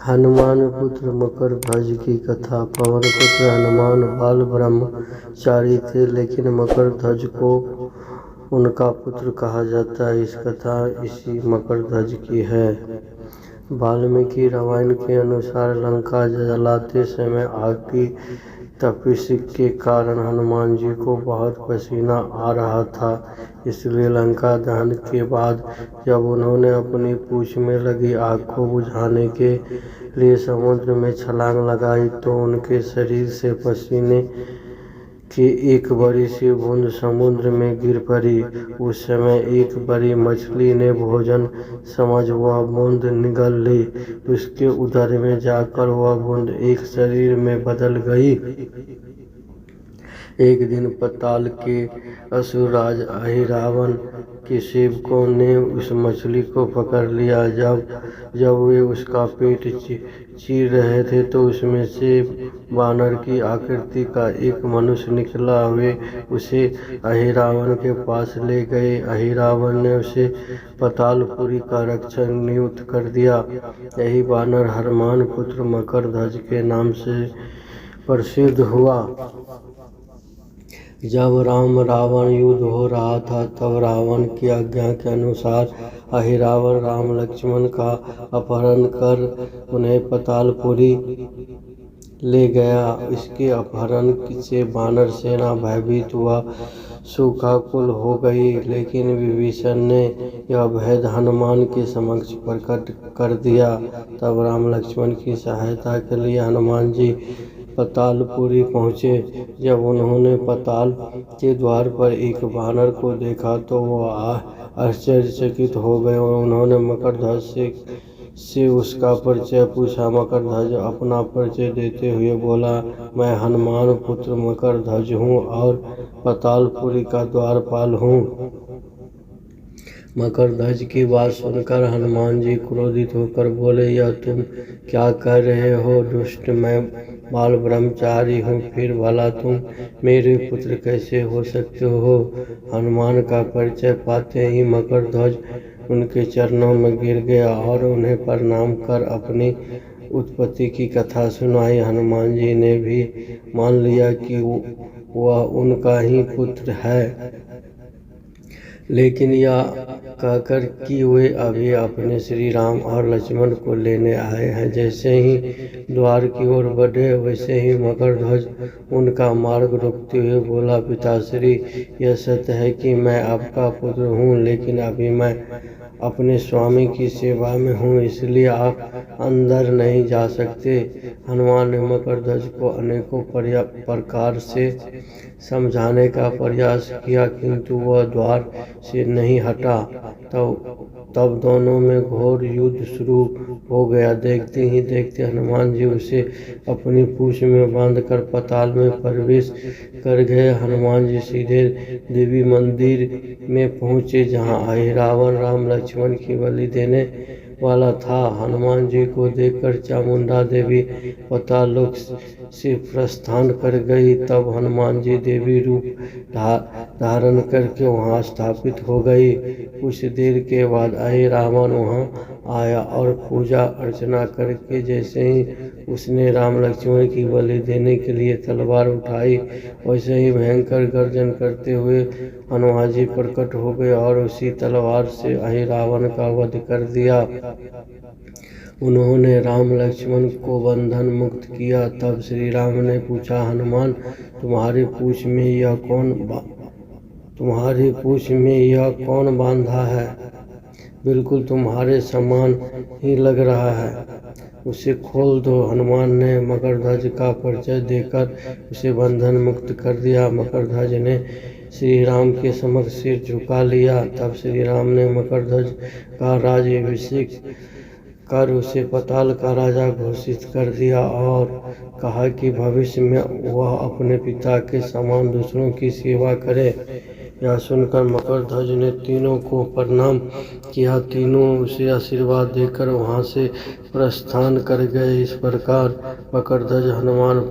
हनुमान पुत्र मकरध्वज की कथा। पवन पुत्र हनुमान बाल ब्रह्मचारी थे, लेकिन मकरध्वज को उनका पुत्र कहा जाता है। इस कथा इसी मकरध्वज की है। वाल्मीकि रामायण के अनुसार लंका जलाते समय आग की तपिश के कारण हनुमान जी को बहुत पसीना आ रहा था। इसलिए लंका दहन के बाद जब उन्होंने अपनी पूंछ में लगी आग को बुझाने के लिए समुद्र में छलांग लगाई तो उनके शरीर से पसीने की एक बड़ी सी बूंद समुद्र में गिर पड़ी। उस समय एक बड़ी मछली ने भोजन समझ वह बूंद निगल ली। उसके उदर में जाकर वह बूंद एक शरीर में बदल गई। एक दिन पाताल के असुरराज अहिरावण के सेवकों ने उस मछली को पकड़ लिया। जब वे उसका पेट चीर रहे थे तो उसमें से वानर की आकृति का एक मनुष्य निकला। वे उसे अहिरावण के पास ले गए। अहिरावण ने उसे पातालपुरी का रक्षक नियुक्त कर दिया। यही वानर हनुमान पुत्र मकरध्वज के नाम से प्रसिद्ध हुआ। जब राम रावण युद्ध हो रहा था तब रावण की आज्ञा के अनुसार अहिरावण राम लक्ष्मण का अपहरण कर उन्हें पातालपुरी ले गया। इसके अपहरण से वानर सेना भयभीत हुआ शोकाकुल हो गई, लेकिन विभीषण ने यह भेद हनुमान के समक्ष प्रकट कर दिया। तब राम लक्ष्मण की सहायता के लिए हनुमान जी पातालपुरी पहुँचे। जब उन्होंने पाताल के द्वार पर एक वानर को देखा तो वह आश्चर्यचकित हो गए। उन्होंने मकरध्वज से उसका परिचय पूछा। मकरध्वज अपना परिचय देते हुए बोला, मैं हनुमान पुत्र मकरध्वज हूँ और पातालपुरी का द्वारपाल हूँ। मकरध्वज की बात सुनकर हनुमान जी क्रोधित होकर बोले, यह तुम क्या कह रहे हो दुष्ट? मैं बाल ब्रह्मचारी हूँ, फिर भला तुम मेरे पुत्र कैसे हो सकते हो? हनुमान का परिचय पाते ही मकरध्वज उनके चरणों में गिर गया और उन्हें प्रणाम कर अपनी उत्पत्ति की कथा सुनाई। हनुमान जी ने भी मान लिया कि वह उनका ही पुत्र है, लेकिन यह कहकर कि वे अभी अपने श्री राम और लक्ष्मण को लेने आए हैं। जैसे ही द्वार की ओर बढ़े वैसे ही मकरध्वज उनका मार्ग रोकते हुए बोला, पिताश्री, यह सत्य है कि मैं आपका पुत्र हूँ, लेकिन अभी मैं अपने स्वामी की सेवा में हूँ, इसलिए आप अंदर नहीं जा सकते। हनुमान ने मकरध्वज को अनेकों प्रकार से समझाने का प्रयास किया, किंतु वह द्वार से नहीं हटा। तब दोनों में घोर युद्ध शुरू हो गया। देखते ही देखते हनुमान जी उसे अपनी पूंछ में बांधकर पाताल में प्रवेश कर गए। हनुमान जी सीधे देवी मंदिर में पहुंचे, जहां अहिरावण राम लक्ष्मण की बलि देने वाला था। हनुमान जी को देखकर चामुंडा देवी पाताललोक से प्रस्थान कर गई। तब हनुमान जी देवी रूप धारण करके वहां स्थापित हो गई। कुछ देर के बाद अहिरावण वहां आया और पूजा अर्चना करके जैसे ही उसने राम लक्ष्मण की बलि देने के लिए तलवार उठाई, वैसे ही भयंकर गर्जन करते हुए हनुमान जी प्रकट हो गए और उसी तलवार से अहिरावण का वध कर दिया। उन्होंने राम लक्ष्मण को बंधन मुक्त किया। तब श्री राम ने पूछा, हनुमान, तुम्हारी पूंछ में यह कौन बांधा है? बिल्कुल तुम्हारे समान ही लग रहा है, उसे खोल दो। हनुमान ने मकरध्वज का परिचय देकर उसे बंधन मुक्त कर दिया। मकरध्वज ने श्री राम के समक्ष सिर झुका लिया। तब श्री राम ने मकरध्वज का राज्याभिषेक कर उसे पाताल का राजा घोषित कर दिया और कहा कि भविष्य में वह अपने पिता के समान दूसरों की सेवा करे। यह सुनकर मकरध्वज ने तीनों को प्रणाम किया। तीनों उसे आशीर्वाद देकर वहां से प्रस्थान कर गए। इस प्रकार मकरध्वज हनुमान